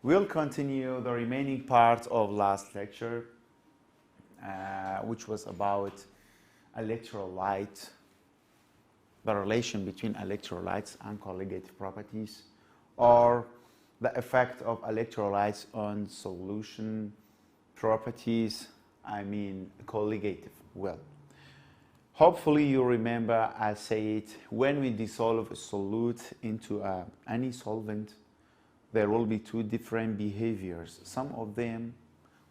We'll continue the remaining part of last lecture, which was about electrolyte, the relation between electrolytes and colligative properties, or the effect of electrolytes on solution properties, colligative. Well, hopefully you remember I said when we dissolve a solute into any solvent, there will be two different behaviors. Some of them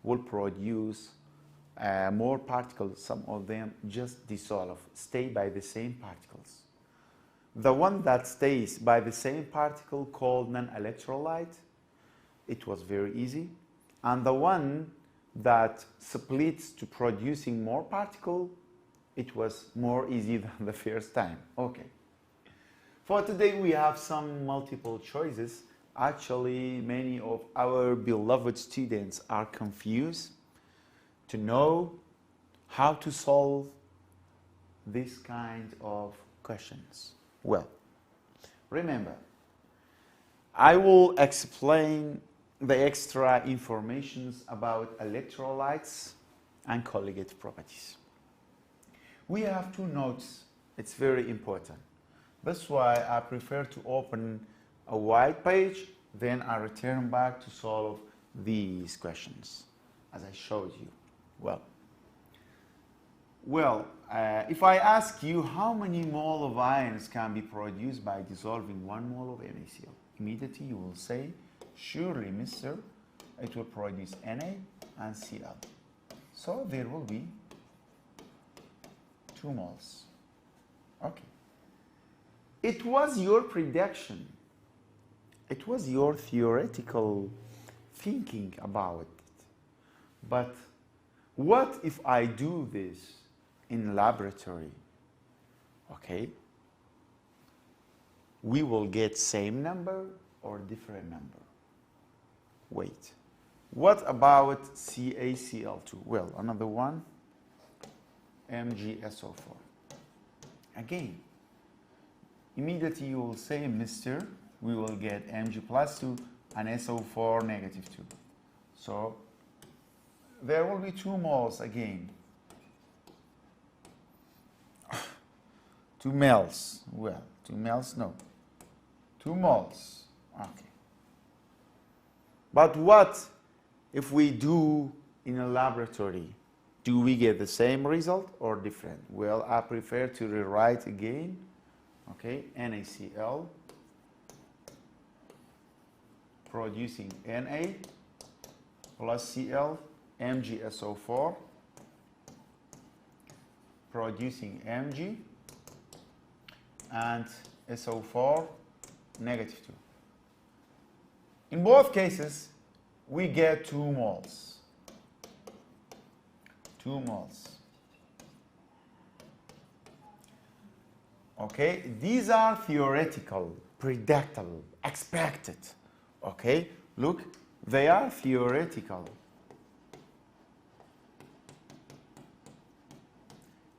will produce more particles, some of them just dissolve, stay by the same particles. The one that stays by the same particle called non-electrolyte, it was very easy. And the one that splits to producing more particle, it was more easy than the first time. Okay. For today we have some multiple choices. Actually, many of our beloved students are confused to know how to solve this kind of questions. Well, remember, I will explain the extra informations about electrolytes and colligative properties. We have two notes. It's very important. That's why I prefer to open a white page, then I return back to solve these questions, as I showed you. Well, if I ask you how many mole of ions can be produced by dissolving 1 mole of NaCl, immediately you will say, surely, mister, it will produce Na and Cl. So there will be 2 moles. Okay. It was your prediction. It was your theoretical thinking about it. But what if I do this in laboratory? Okay. We will get same number or different number. Wait. What about CaCl2? Well, another one, MgSO4. Again, immediately you will say, mister, we will get Mg plus 2 and SO4 negative 2. So there will be 2 moles again. 2 moles. Well, 2 moles, no. 2 moles. Okay. But what if we do in a laboratory? Do we get the same result or different? Well, I prefer to rewrite again. Okay, NaCl producing Na plus Cl, MgSO4 producing Mg and SO4 negative 2. In both cases, we get 2 moles. 2 moles. Okay, these are theoretical, predictable, expected. Okay, look, they are theoretical.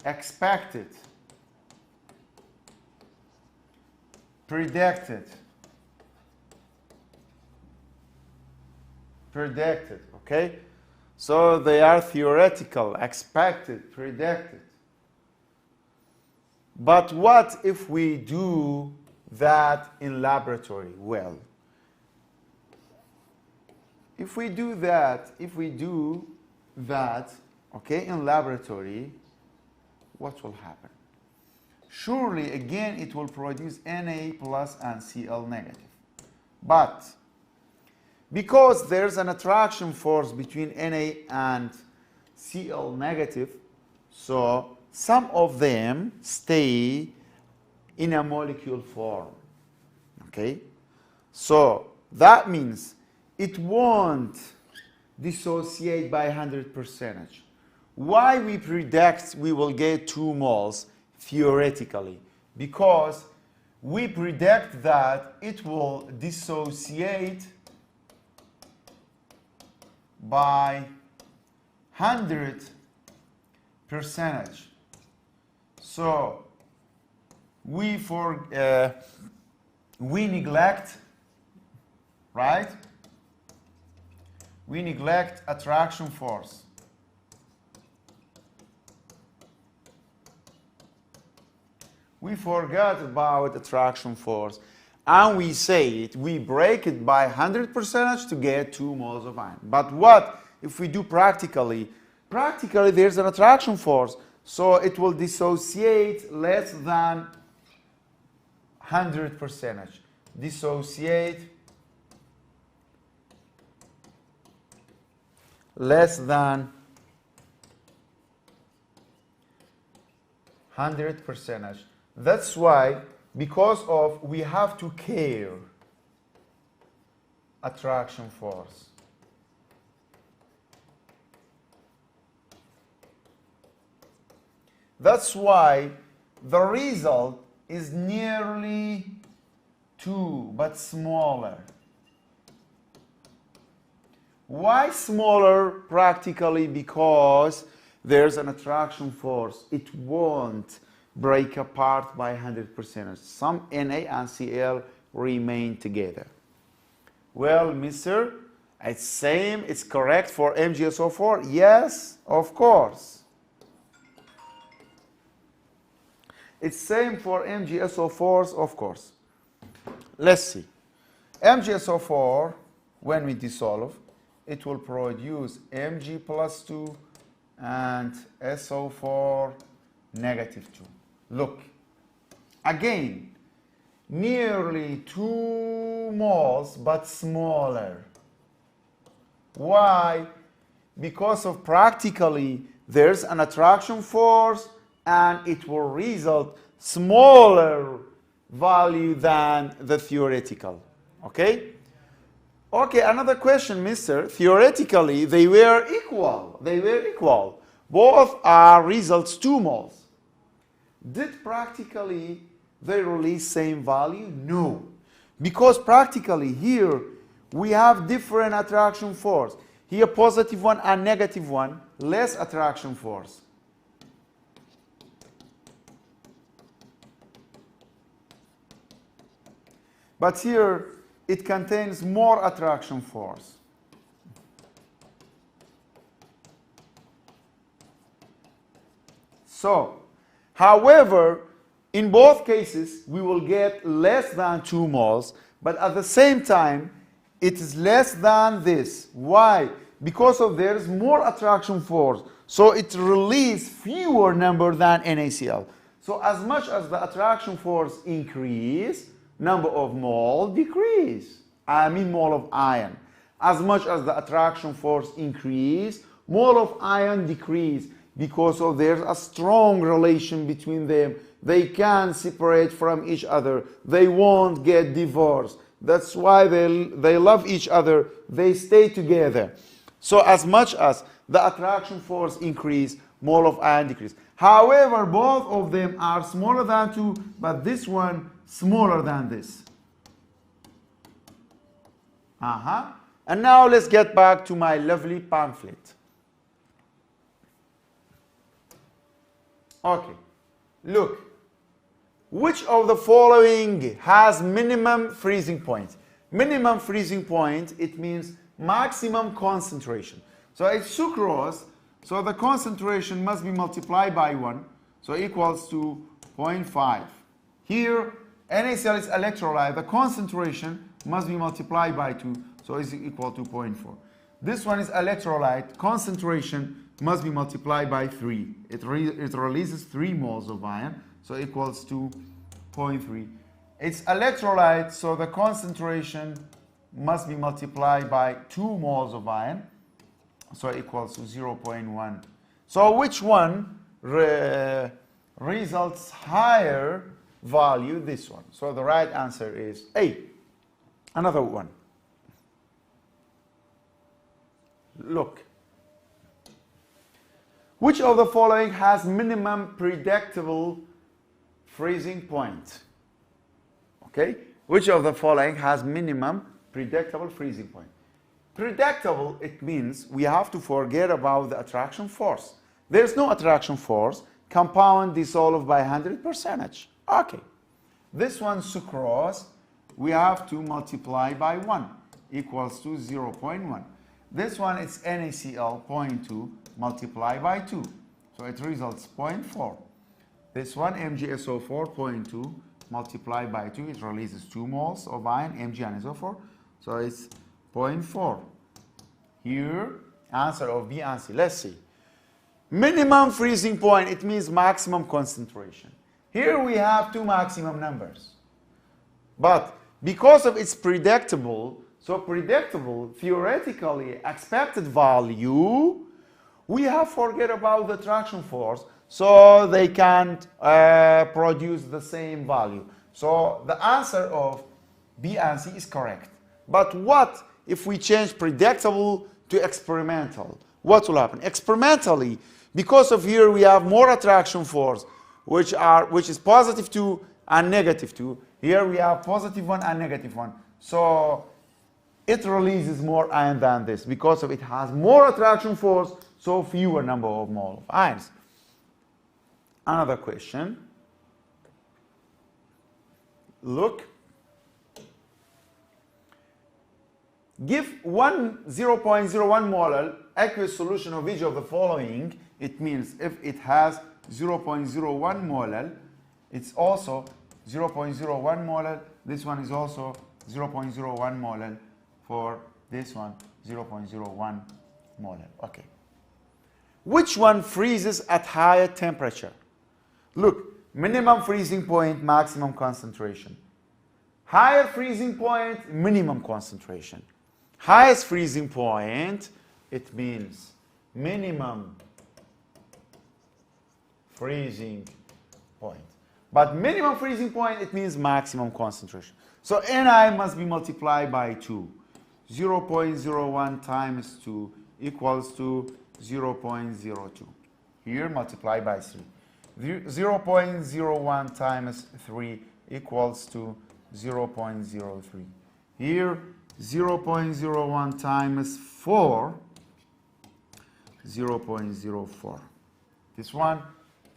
Expected. Predicted. Predicted, okay? So they are theoretical, expected, predicted. But what if we do that in laboratory? Well, if we do that, okay, in laboratory, what will happen? Surely, again, it will produce Na plus and Cl negative. But because there's an attraction force between Na and Cl negative, so some of them stay in a molecule form. Okay? So that means it won't dissociate by 100%. Why we predict we will get 2 moles theoretically? Because we predict that it will dissociate by 100%. So we neglect, right? we neglect attraction force. We forgot about attraction force, and we say it, we break it by 100% to get 2 moles of iron. But what if we do practically? Practically, there's an attraction force, so it will dissociate less than 100%. Dissociate less than 100%. That's why, because of we have to care attraction force. That's why the result is nearly 2, but smaller. Why smaller? Practically because there's an attraction force. It won't break apart by 100%. Some Na and Cl remain together. Well, mister, it's same, it's correct for MgSO4? Yes, of course. It's same for MgSO4s, of course. Let's see. MgSO4, when we dissolve, it will produce Mg plus 2 and SO4 negative 2. Look, again, nearly 2 moles, but smaller. Why? Because of practically there's an attraction force and it will result smaller value than the theoretical. Okay? Okay, another question, mister. Theoretically, they were equal. They were equal. Both are results 2 moles. Did practically they release same value? No. Because practically here we have different attraction force. Here positive one and negative one, less attraction force. But here it contains more attraction force. So, however, in both cases, we will get less than 2 moles, but at the same time, it is less than this. Why? Because of there is more attraction force, so it releases fewer number than NaCl. So as much as the attraction force increase, number of mole decrease. I mean mole of iron. As much as the attraction force increase, mole of iron decrease. Because of there's a strong relation between them. They can separate from each other. They won't get divorced. That's why they love each other. They stay together. So as much as the attraction force increase, mole of iron decrease. However, both of them are smaller than 2, but this one smaller than this. And now let's get back to my lovely pamphlet. Okay, look, which of the following has minimum freezing point? Minimum freezing point, it means maximum concentration. So it's sucrose, so the concentration must be multiplied by 1, so equals to 0.5. Here, NaCl is electrolyte, the concentration must be multiplied by 2, so it's equal to 0.4. This one is electrolyte, concentration must be multiplied by 3. It releases 3 moles of iron, so equals to 0.3. It's electrolyte, so the concentration must be multiplied by 2 moles of iron, so equals to 0.1. So which one results higher value? This one. So the right answer is A. Another one. Look. Which of the following has minimum predictable freezing point? Okay? Which of the following has minimum predictable freezing point? Predictable, it means we have to forget about the attraction force. There's no attraction force. Compound dissolved by 100%. Okay. This one, sucrose, we have to multiply by 1, equals to 0.1. This one is NaCl 0.2 multiplied by 2. So it results 0.4. This one MgSO4 0.2 multiplied by 2. It releases 2 moles of ion, MgNSO4. So it's 0.4. Here, answer of B and C. Let's see. Minimum freezing point, it means maximum concentration. Here we have two maximum numbers. But because of its predictable, so predictable, theoretically expected value, we have forget about the attraction force, so they can't produce the same value. So the answer of B and C is correct. But what if we change predictable to experimental? What will happen? Experimentally, because of here we have more attraction force, which is positive 2 and negative 2. Here we have positive 1 and negative 1. So it releases more ion than this. Because of it has more attraction force, so fewer number of mole of ions. Another question. Look. Give 0.01 molar aqueous solution of each of the following. It means if it has 0.01 molar, it's also 0.01 molar. This one is also 0.01 molar. For this one, 0.01 molar. Okay. Which one freezes at higher temperature? Look, minimum freezing point, maximum concentration. Higher freezing point, minimum concentration. Highest freezing point, it means minimum freezing point. But minimum freezing point, it means maximum concentration. So Ni must be multiplied by 2. 0.01 times 2 equals to 0.02. Here multiplied by 3. 0.01 times 3 equals to 0.03. Here 0.01 times 4, 0.04. This one,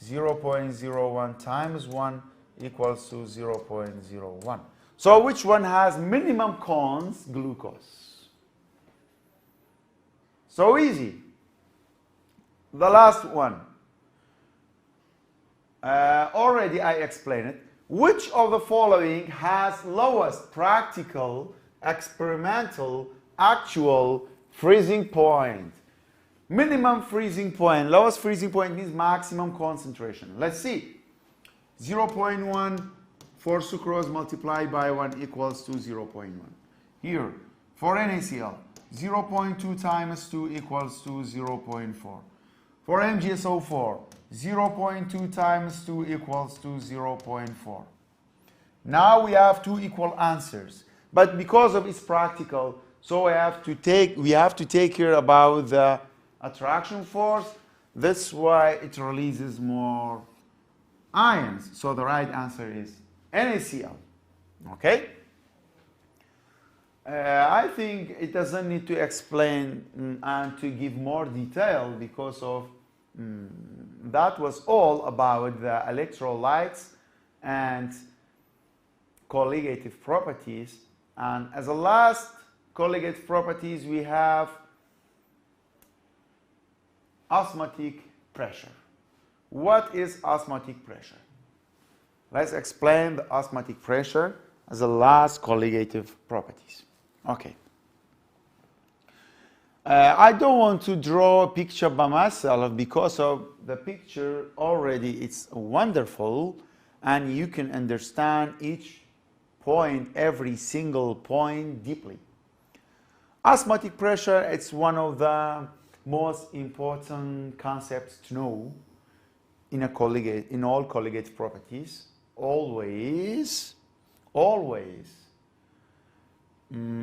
0.01 times 1 equals to 0.01. So which one has minimum cons? Glucose. So easy. The last one. Already I explained it. Which of the following has lowest practical, experimental, actual freezing point? Minimum freezing point, lowest freezing point means maximum concentration. Let's see. 0.1 for sucrose multiplied by 1 equals to 0.1. Here, for NaCl, 0.2 times 2 equals to 0.4. For MgSO4, 0.2 times 2 equals to 0.4. Now we have two equal answers. But because of its practical, so we have to take care about the attraction force. That's why it releases more ions. So the right answer is NaCl. Okay? I think it doesn't need to explain and to give more detail because of that was all about the electrolytes and colligative properties. And as a last colligative properties, we have osmotic pressure. What is osmotic pressure? Let's explain the osmotic pressure as the last colligative properties. Okay. I don't want to draw a picture by myself because of the picture already it's wonderful and you can understand each point, every single point deeply. Osmotic pressure, it's one of the most important concepts to know in all colligative properties. Always,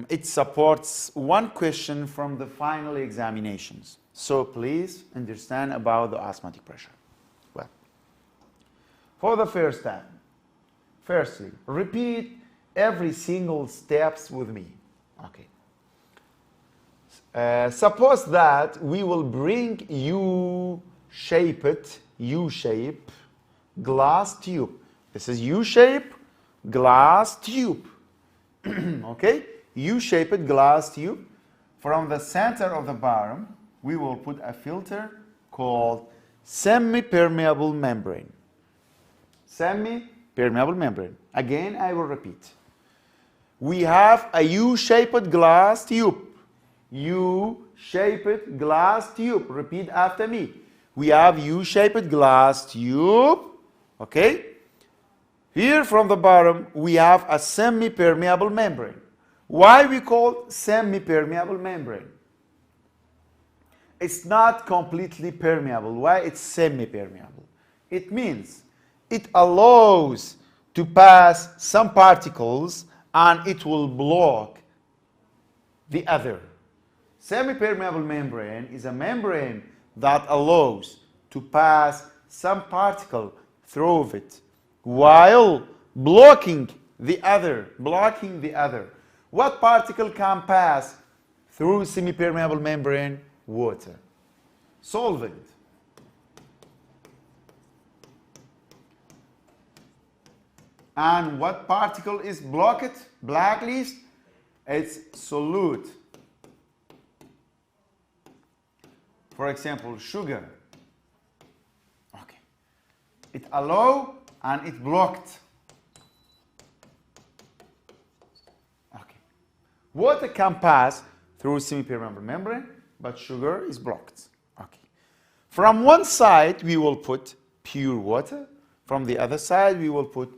it supports one question from the final examinations. So please understand about the osmotic pressure. Well, for the first time, firstly, repeat every single steps with me. Okay. Suppose that we will bring U-shaped glass tube. This is U-shaped glass tube. Okay? U-shaped glass tube. From the center of the bottom, we will put a filter called semi-permeable membrane. Semi-permeable membrane. Again, I will repeat. We have a U-shaped glass tube. U-shaped glass tube. Repeat after me. We have U-shaped glass tube. Okay? Here from the bottom, we have a semi-permeable membrane. Why we call semi-permeable membrane? It's not completely permeable. Why it's semi-permeable? It means it allows to pass some particles and it will block the other. Semi-permeable membrane is a membrane that allows to pass some particle through it while blocking the other. What particle can pass through semi-permeable membrane? Water. Solvent. And what particle is blocked? Blacklist? It's solute. For example, sugar. Okay. It allow and it blocked. Okay. Water can pass through semi-permeable membrane, but sugar is blocked. Okay. From one side, we will put pure water. From the other side, we will put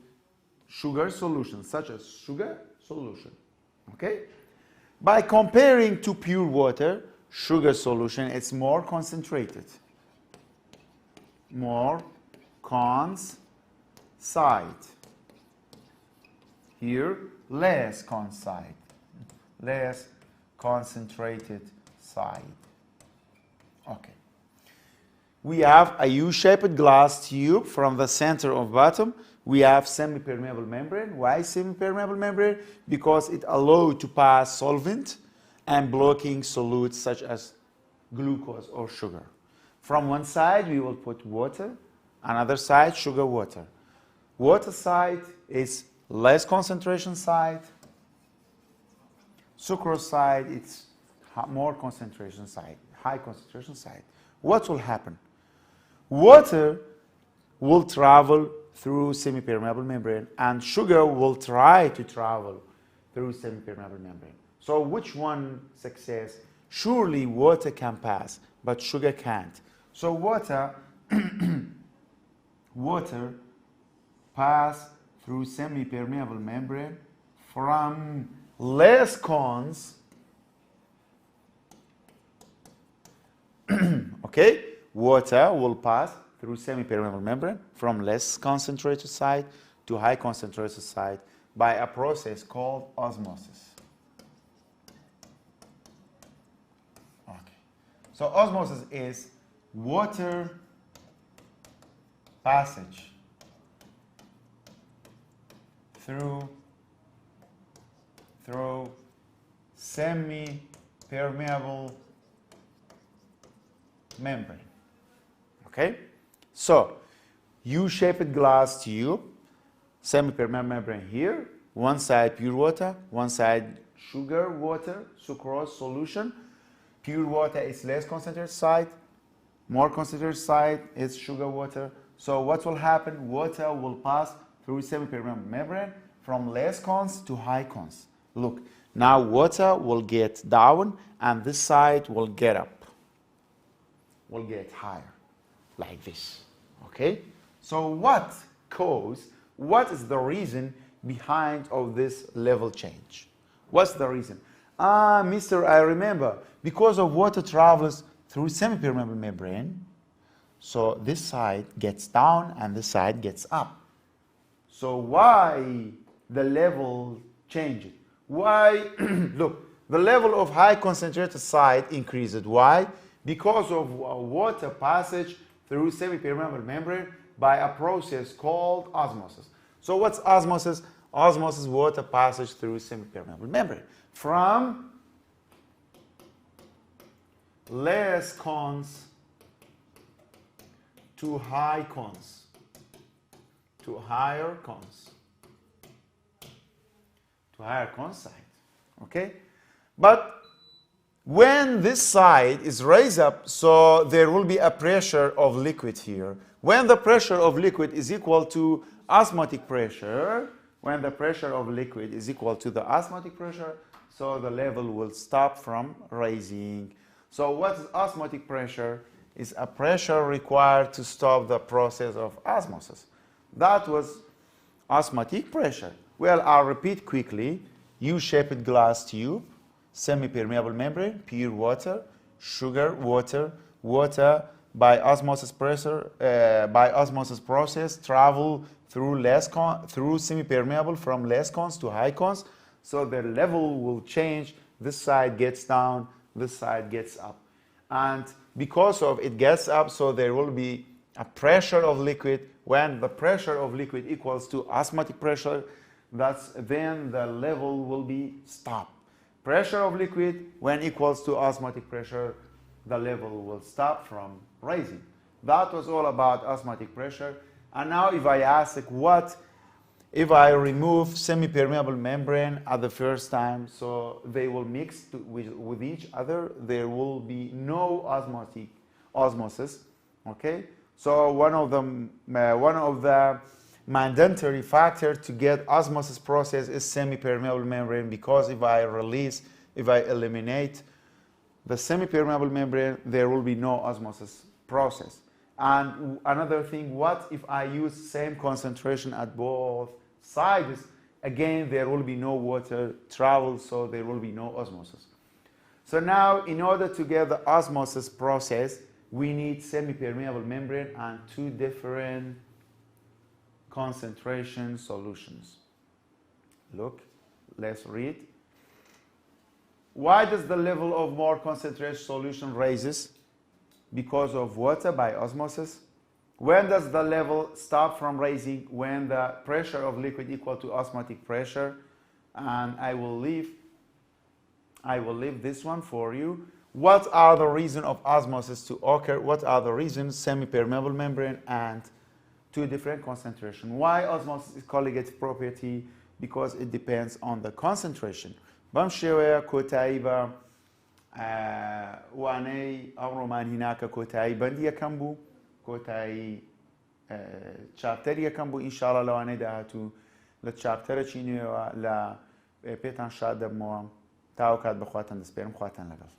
sugar solution, such as sugar solution. Okay? By comparing to pure water, sugar solution is more concentrated. More concentrated. Here, less concentrated. Less concentrated side. Okay. We have a U-shaped glass tube from the center of bottom. We have semi-permeable membrane. Why semi-permeable membrane? Because it allows to pass solvent and blocking solutes such as glucose or sugar. From one side, we will put water. Another side, sugar water. Water side is less concentration side. Sucrose side, it's more concentration side, high concentration side. What will happen? Water will travel through semi-permeable membrane and sugar will try to travel through semi-permeable membrane. So which one success? Surely water can pass, but sugar can't. So water pass through semi-permeable membrane from less cons. Okay, water will pass through semi-permeable membrane from less concentrated side to high concentrated side by a process called osmosis. Okay, so osmosis is water passage through semi-permeable membrane. Okay? So, U-shaped glass tube, semi-permeable membrane here, one side pure water, one side sugar water, sucrose solution. Pure water is less concentrated side, more concentrated side is sugar water. So what will happen? Water will pass through semi-permeable membrane from less cons to high cons. Look, now water will get down and this side will get up, will get higher, like this. Okay? So what is the reason behind of this level change? What's the reason? Mister, I remember, because of water travels through semi-permeable membrane, so this side gets down and this side gets up. So why the level changes? Why? Look, the level of high concentrated side increased. Why? Because of water passage through semi-permeable membrane by a process called osmosis. So what's osmosis? Osmosis, water passage through semi-permeable membrane from less cons to high cons, to higher cons, to higher cons side. Okay? But When this side is raised up, so there will be a pressure of liquid here. When the pressure of liquid is equal to osmotic pressure, when the pressure of liquid is equal to the osmotic pressure, so the level will stop from rising. So what is osmotic pressure? Is a pressure required to stop the process of osmosis. That was osmotic pressure. Well, I'll repeat quickly. U-shaped glass tube, semi-permeable membrane, pure water, sugar, water, water by osmosis pressure, by osmosis process travel through through semi-permeable from less cons to high cons. So the level will change. This side gets down, this side gets up. And because of it gets up, so there will be a pressure of liquid. When the pressure of liquid equals to osmotic pressure, then the level will be stopped. Pressure of liquid when equals to osmotic pressure, the level will stop from rising. That was all about osmotic pressure. And now if I ask what if I remove semi-permeable membrane at the first time, so they will mix with each other, there will be no osmosis, okay? So one of the mandatory factors to get osmosis process is semi-permeable membrane, because if I eliminate the semi-permeable membrane, there will be no osmosis process. And another thing, what if I use same concentration at both sides? Again, there will be no water travel, so there will be no osmosis. So now, in order to get the osmosis process, we need semi-permeable membrane and two different concentration solutions. Look, let's read. Why does the level of more concentrated solution raises? Because of water by osmosis. When does the level stop from rising? When the pressure of liquid equal to osmotic pressure. And I will leave this one for you. What are the reasons of osmosis to occur? What are the reasons? Semi-permeable membrane and two different concentration. Why osmosis is colligative property? Because it depends on the concentration. بەم شێوەیە کۆتایی بە وانەی ئەمڕۆمان هیناکە کۆتایی بەندی یەکەم بوو، کۆتایی چاپتەری یەکەم بوو. ئینشاڵڵا لەوانەی داهاتوو لە چاپتەرێکی نوێەوە لە پێتان شاد دەبمەوە. تاوە کات بەخواتان دەسپێرم، خواتان لەگەڵ.